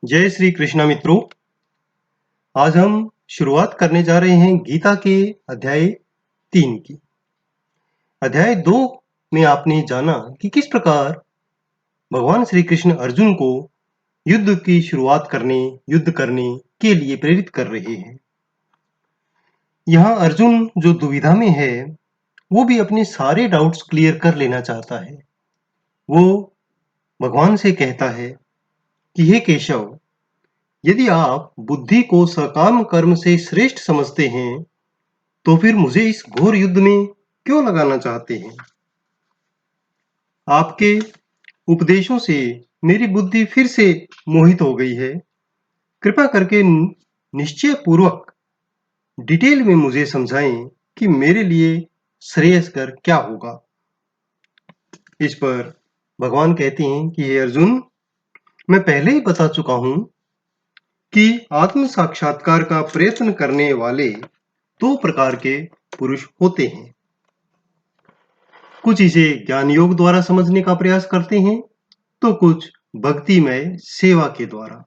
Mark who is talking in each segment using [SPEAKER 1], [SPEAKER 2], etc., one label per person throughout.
[SPEAKER 1] जय श्री कृष्ण मित्रों। आज हम शुरुआत करने जा रहे हैं गीता के अध्याय 3 की। अध्याय 2 में आपने जाना कि किस प्रकार भगवान श्री कृष्ण अर्जुन को युद्ध की शुरुआत करने, युद्ध करने के लिए प्रेरित कर रहे हैं। यहाँ अर्जुन जो दुविधा में है, वो भी अपने सारे डाउट्स क्लियर कर लेना चाहता है। वो भगवान से कहता है कि हे केशव, यदि आप बुद्धि को सकाम कर्म से श्रेष्ठ समझते हैं तो फिर मुझे इस घोर युद्ध में क्यों लगाना चाहते हैं? आपके उपदेशों से मेरी बुद्धि फिर से मोहित हो गई है। कृपा करके निश्चय पूर्वक डिटेल में मुझे समझाएं कि मेरे लिए श्रेयस्कर क्या होगा। इस पर भगवान कहते हैं कि हे अर्जुन, मैं पहले ही बता चुका हूं कि आत्म साक्षात्कार का प्रयत्न करने वाले दो प्रकार के पुरुष होते हैं। कुछ इसे ज्ञान योग द्वारा समझने का प्रयास करते हैं तो कुछ भक्तिमय सेवा के द्वारा।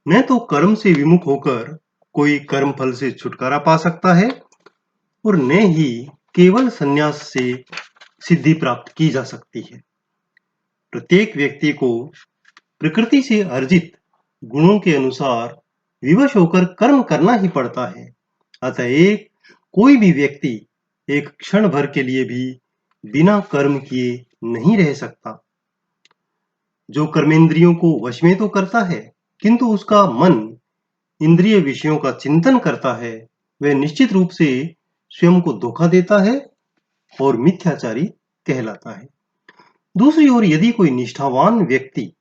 [SPEAKER 1] न तो कर्म से विमुख होकर कोई कर्म फल से छुटकारा पा सकता है और न ही केवल संन्यास से सिद्धि प्राप्त की जा सकती है। प्रत्येक व्यक्ति को प्रकृति से अर्जित गुणों के अनुसार विवश होकर कर्म करना ही पड़ता है। अतः कोई भी व्यक्ति एक क्षण भर के लिए भी बिना कर्म किए नहीं रह सकता। जो कर्मेंद्रियों को वश में तो करता है, किंतु उसका मन इंद्रिय विषयों का चिंतन करता है, वह निश्चित रूप से स्वयं को धोखा देता है और मिथ्याचारी कहलाता है। दूसरी ओर यदि कोई निष्ठावान व्यक्ति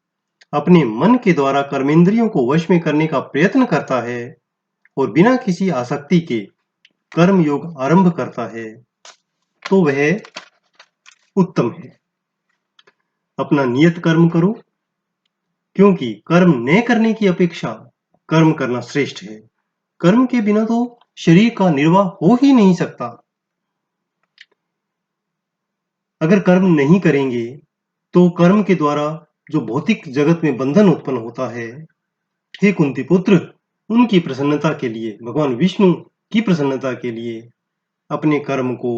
[SPEAKER 1] अपने मन के द्वारा कर्मेंद्रियों को वश में करने का प्रयत्न करता है और बिना किसी आसक्ति के कर्म योग आरंभ करता है, तो वह उत्तम है। अपना नियत कर्म करो, क्योंकि कर्म न करने की अपेक्षा कर्म करना श्रेष्ठ है। कर्म के बिना तो शरीर का निर्वाह हो ही नहीं सकता। अगर कर्म नहीं करेंगे तो कर्म के द्वारा जो भौतिक जगत में बंधन उत्पन्न होता है, हे कुंती पुत्र, उनकी प्रसन्नता के लिए, भगवान विष्णु की प्रसन्नता के लिए अपने कर्म को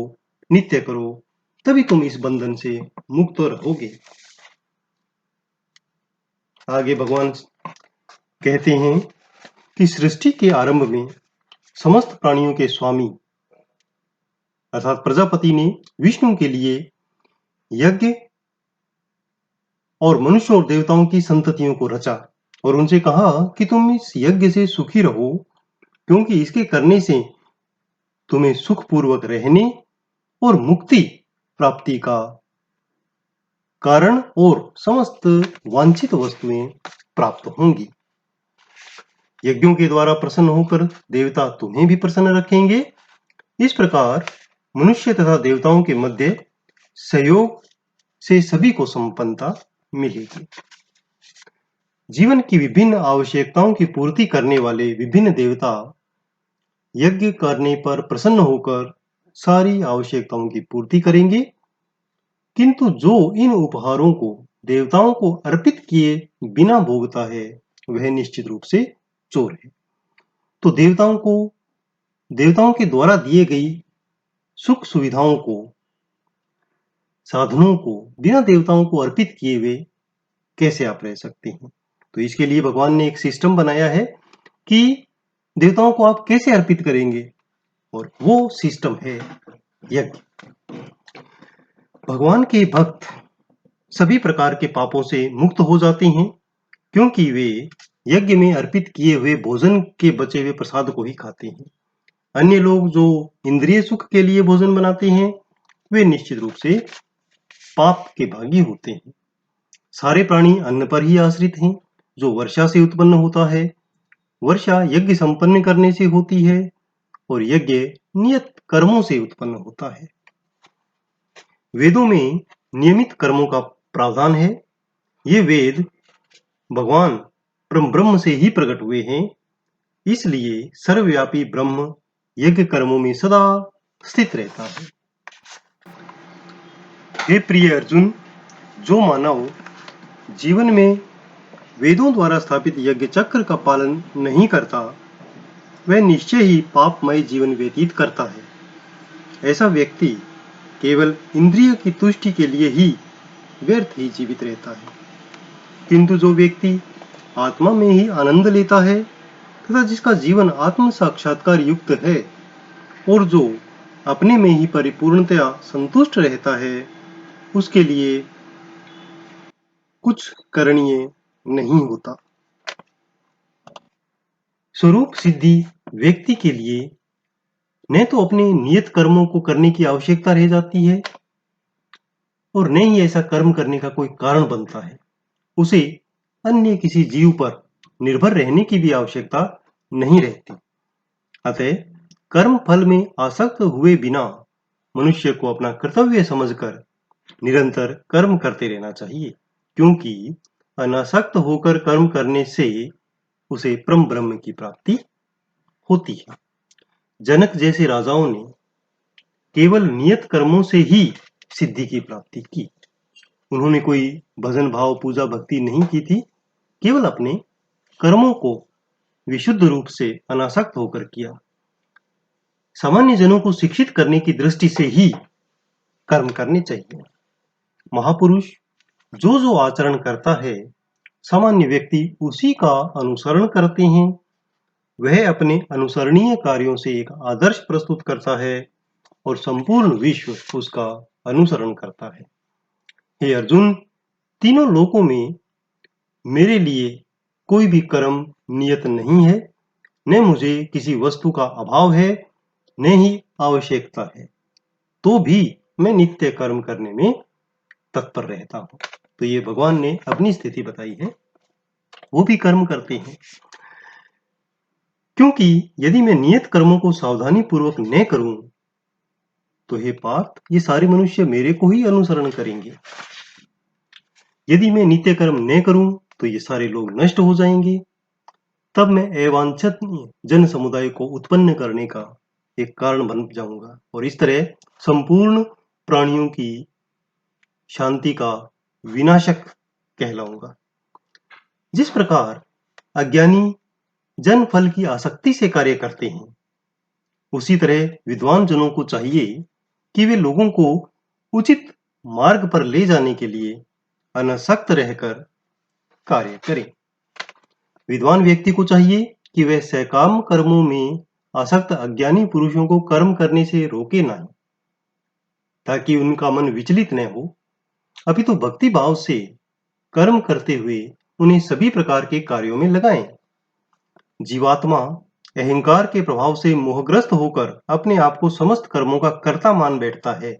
[SPEAKER 1] नित्य करो, तभी तुम इस बंधन से मुक्त रहोगे। आगे भगवान कहते हैं कि सृष्टि के आरंभ में समस्त प्राणियों के स्वामी अर्थात प्रजापति ने विष्णु के लिए यज्ञ और मनुष्य और देवताओं की संततियों को रचा और उनसे कहा कि तुम इस यज्ञ से सुखी रहो, क्योंकि इसके करने से तुम्हें सुखपूर्वक रहने और मुक्ति प्राप्ति का कारण और समस्त वांछित वस्तुएं प्राप्त होंगी। यज्ञों के द्वारा प्रसन्न होकर देवता तुम्हें भी प्रसन्न रखेंगे। इस प्रकार मनुष्य तथा देवताओं के मध्य सहयोग से सभी को संपन्नता मिलेगी। जीवन की विभिन्न आवश्यकताओं की पूर्ति करने वाले विभिन्न देवता यज्ञ करने पर प्रसन्न होकर सारी आवश्यकताओं की पूर्ति करेंगे, किंतु जो इन उपहारों को देवताओं को अर्पित किए बिना भोगता है, वह निश्चित रूप से चोर है। तो देवताओं के द्वारा दिए गई सुख सुविधाओं को, साधनों को बिना देवताओं को अर्पित किए हुए कैसे आप रह सकते हैं? तो इसके लिए भगवान ने एक सिस्टम बनाया है कि देवताओं को आप कैसे अर्पित करेंगे, और वो सिस्टम है यज्ञ। भगवान के भक्त सभी प्रकार के पापों से मुक्त हो जाते हैं, क्योंकि वे यज्ञ में अर्पित किए हुए भोजन के बचे हुए प्रसाद को ही खाते हैं। अन्य लोग जो इंद्रिय सुख के लिए भोजन बनाते हैं, वे निश्चित रूप से पाप के भागी होते हैं। सारे प्राणी अन्न पर ही आश्रित हैं, जो वर्षा से उत्पन्न होता है। वर्षा यज्ञ संपन्न करने से होती है और यज्ञ नियत कर्मों से उत्पन्न होता है। वेदों में नियमित कर्मों का प्रावधान है। ये वेद भगवान ब्रह्म से ही प्रकट हुए हैं, इसलिए सर्वव्यापी ब्रह्म यज्ञ कर्मों में सदा स्थित रहता है। हे प्रिय अर्जुन, जो मानव जीवन में वेदों द्वारा स्थापित यज्ञ चक्र का पालन नहीं करता, वह निश्चय ही पापमय जीवन व्यतीत करता है। ऐसा व्यक्ति केवल इंद्रिय की तुष्टि के लिए ही व्यर्थ ही जीवित रहता है। किंतु जो व्यक्ति आत्मा में ही आनंद लेता है तथा जिसका जीवन आत्म साक्षात्कार युक्त है और जो अपने में ही परिपूर्णतया संतुष्ट रहता है, उसके लिए कुछ करणीय नहीं होता। स्वरूप सिद्धि व्यक्ति के लिए न तो अपने नियत कर्मों को करने की आवश्यकता रह जाती है और न ही ऐसा कर्म करने का कोई कारण बनता है। उसे अन्य किसी जीव पर निर्भर रहने की भी आवश्यकता नहीं रहती। अतः कर्म फल में आसक्त हुए बिना मनुष्य को अपना कर्तव्य समझकर निरंतर कर्म करते रहना चाहिए, क्योंकि अनासक्त होकर कर्म करने से उसे परम ब्रह्म की प्राप्ति होती है। जनक जैसे राजाओं ने केवल नियत कर्मों से ही सिद्धि की प्राप्ति की। उन्होंने कोई भजन भाव पूजा भक्ति नहीं की थी, केवल अपने कर्मों को विशुद्ध रूप से अनासक्त होकर किया। सामान्य जनों को शिक्षित करने की दृष्टि से ही कर्म करने चाहिए। महापुरुष जो जो आचरण करता है, सामान्य व्यक्ति उसी का अनुसरण करते हैं। वह अपने अनुसरणीय कार्यों से एक आदर्श प्रस्तुत करता है और संपूर्ण विश्व उसका अनुसरण करता है। हे अर्जुन, तीनों लोकों में मेरे लिए कोई भी कर्म नियत नहीं है, न मुझे किसी वस्तु का अभाव है, न ही आवश्यकता है, तो भी मैं नित्य कर्म करने में तत्पर रहता हूं। तो ये भगवान ने अपनी स्थिति बताई है, वो भी कर्म करते हैं। क्योंकि यदि मैं नियत कर्मों को सावधानी पूर्वक न करूं तो हे पार्थ, ये सारे मनुष्य मेरे को ही अनुसरण करेंगे। यदि मैं नित्य कर्म न करूं तो ये सारे लोग नष्ट हो जाएंगे। तब मैं अवांछनीय जन समुदाय को उत्पन्न करने का एक कारण बन जाऊंगा और इस तरह संपूर्ण प्राणियों की शांति का विनाशक कहलाऊंगा। जिस प्रकार अज्ञानी जन फल की आसक्ति से कार्य करते हैं, उसी तरह विद्वान जनों को चाहिए कि वे लोगों को उचित मार्ग पर ले जाने के लिए अनासक्त रहकर कार्य करें। विद्वान व्यक्ति को चाहिए कि वह सकाम कर्मों में आसक्त अज्ञानी पुरुषों को कर्म करने से रोके नहीं, ताकि उनका मन विचलित न हो, अपितु भक्ति भाव से कर्म करते हुए उन्हें सभी प्रकार के कार्यों में लगाएं। जीवात्मा अहंकार के प्रभाव से मोहग्रस्त होकर अपने आप को समस्त कर्मों का कर्ता मान बैठता है,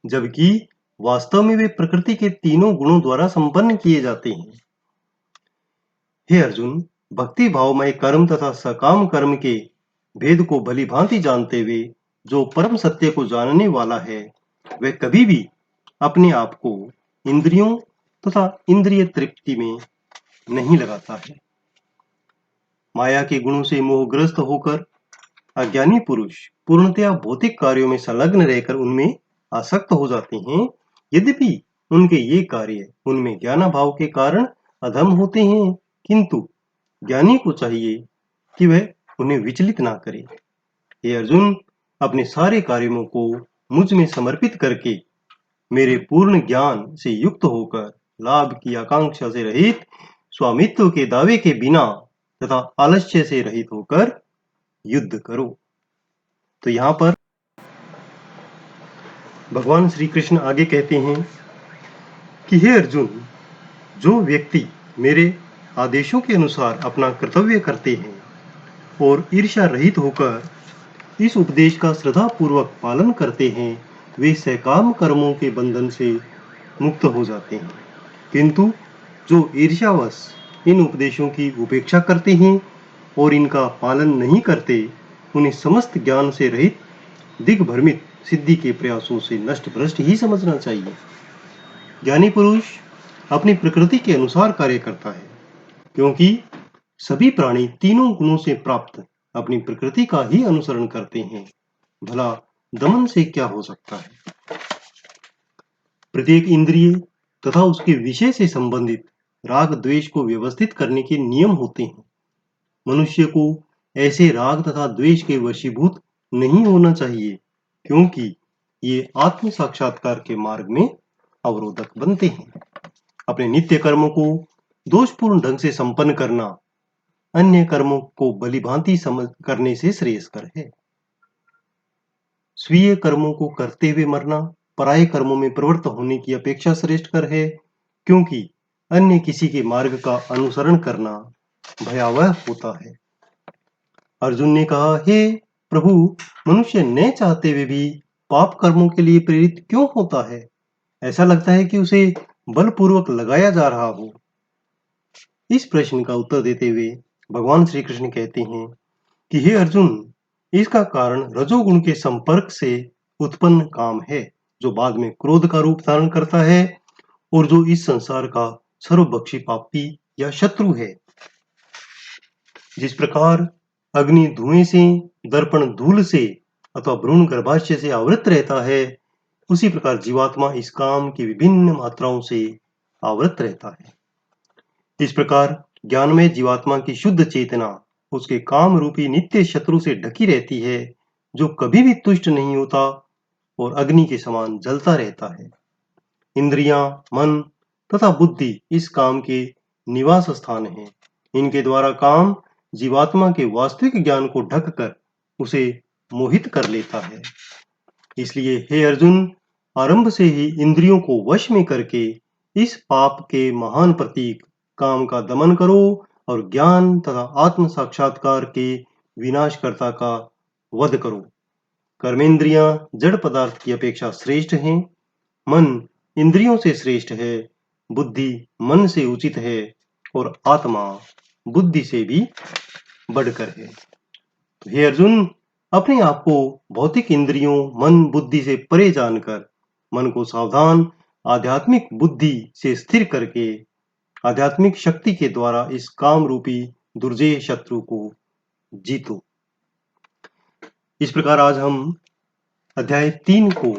[SPEAKER 1] जबकि वास्तव में वे प्रकृति के तीनों गुणों द्वारा संपन्न किए जाते हैं। हे अर्जुन, भक्ति भावमय कर्म तथा सकाम कर्म के भेद को भली भांति जानते हुए जो परम सत्य को जानने वाला है, वह कभी भी अपने आप को इंद्रियों तथा इंद्रिय तृप्ति में नहीं लगाता है। माया के गुणों से मोहग्रस्त होकर अज्ञानी पुरुष पूर्णतया भौतिक कार्यों में संलग्न रहकर उनमें आसक्त हो जाते हैं। यद्यपि उनके ये कार्य उनमें ज्ञानाभाव के कारण अधम होते हैं, किंतु ज्ञानी को चाहिए कि वह उन्हें विचलित ना करे। हे अर्जुन, अपने सारे कार्यों को मुझ में समर्पित करके मेरे पूर्ण ज्ञान से युक्त होकर लाभ की आकांक्षा से रहित, स्वामित्व के दावे के बिना तथा आलस्य से रहित होकर युद्ध करो। तो यहाँ पर भगवान श्री कृष्ण आगे कहते हैं कि हे अर्जुन, जो व्यक्ति मेरे आदेशों के अनुसार अपना कर्तव्य करते हैं और ईर्ष्या रहित होकर इस उपदेश का श्रद्धा पूर्वक पालन करते हैं, वे सकाम कर्मों के बंधन से मुक्त हो जाते हैं। किंतु जो ईर्ष्यावश इन उपदेशों की उपेक्षा करते हैं और इनका पालन नहीं करते, उन्हें समस्त ज्ञान से रहित दिग्भ्रमित सिद्धि के प्रयासों से नष्ट भ्रष्ट ही समझना चाहिए। ज्ञानी पुरुष अपनी प्रकृति के अनुसार कार्य करता है, क्योंकि सभी प्राणी तीनों गुणों से प्राप्त अपनी प्रकृति का ही अनुसरण करते हैं। भला दमन से क्या हो सकता है? प्रत्येक इंद्रिय तथा उसके विषय से संबंधित राग द्वेष को व्यवस्थित करने के नियम होते हैं। मनुष्य को ऐसे राग तथा द्वेष के वशीभूत नहीं होना चाहिए, क्योंकि ये आत्म साक्षात्कार के मार्ग में अवरोधक बनते हैं। अपने नित्य कर्मों को दोषपूर्ण ढंग से संपन्न करना अन्य कर्मों को भलीभांति समझ करने से श्रेयस्कर है। स्वीय कर्मों को करते हुए मरना पराये कर्मों में प्रवृत्त होने की अपेक्षा श्रेष्ठकर है, क्योंकि अन्य किसी के मार्ग का अनुसरण करना भयावह होता है। अर्जुन ने कहा, हे प्रभु, मनुष्य न चाहते हुए भी पाप कर्मों के लिए प्रेरित क्यों होता है? ऐसा लगता है कि उसे बलपूर्वक लगाया जा रहा हो। इस प्रश्न का उत्तर देते हुए भगवान श्री कृष्ण कहते हैं कि हे अर्जुन, इसका कारण रजोगुण के संपर्क से उत्पन्न काम है, जो बाद में क्रोध का रूप धारण करता है और जो इस संसार का सर्वभक्षी पापी या शत्रु है। जिस प्रकार अग्नि धुएं से, दर्पण धूल से अथवा भ्रूण गर्भाशय से आवृत रहता है, उसी प्रकार जीवात्मा इस काम की विभिन्न मात्राओं से आवृत रहता है। इस प्रकार ज्ञानमय जीवात्मा की शुद्ध चेतना उसके काम रूपी नित्य शत्रु से ढकी रहती है, जो कभी भी तुष्ट नहीं होता और अग्नि के समान जलता रहता है। इंद्रियां, मन तथा बुद्धि इस काम के निवास स्थान हैं। इनके द्वारा काम जीवात्मा के वास्तविक ज्ञान को ढककर उसे मोहित कर लेता है। इसलिए हे अर्जुन, आरंभ से ही इंद्रियों को वश में करके इस पाप के महान प्रतीक काम का दमन करो और ज्ञान तथा आत्म साक्षात्कार के विनाशकर्ता का वध करो। कर्मेंद्रियां जड़ पदार्थ की अपेक्षा श्रेष्ठ हैं, मन इंद्रियों से श्रेष्ठ है, बुद्धि मन से उचित है और आत्मा बुद्धि से भी बढ़कर है। हे अर्जुन, अपने आप को भौतिक इंद्रियों, मन, बुद्धि से परे जानकर मन को सावधान आध्यात्मिक बुद्धि से स्थिर करके आध्यात्मिक शक्ति के द्वारा इस काम रूपी दुर्जेय शत्रु को जीतो। इस प्रकार आज हम अध्याय 3 को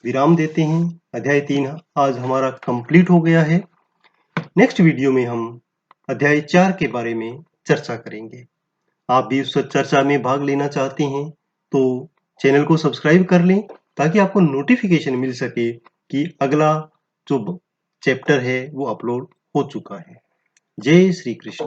[SPEAKER 1] विराम देते हैं। अध्याय 3 आज हमारा कंप्लीट हो गया है। नेक्स्ट वीडियो में हम अध्याय 4 के बारे में चर्चा करेंगे। आप भी उस चर्चा में भाग लेना चाहते हैं तो चैनल को सब्सक्राइब कर लें, ताकि आपको नोटिफिकेशन मिल सके कि अगला जो चैप्टर है वो अपलोड हो चुका है। जय श्री कृष्ण।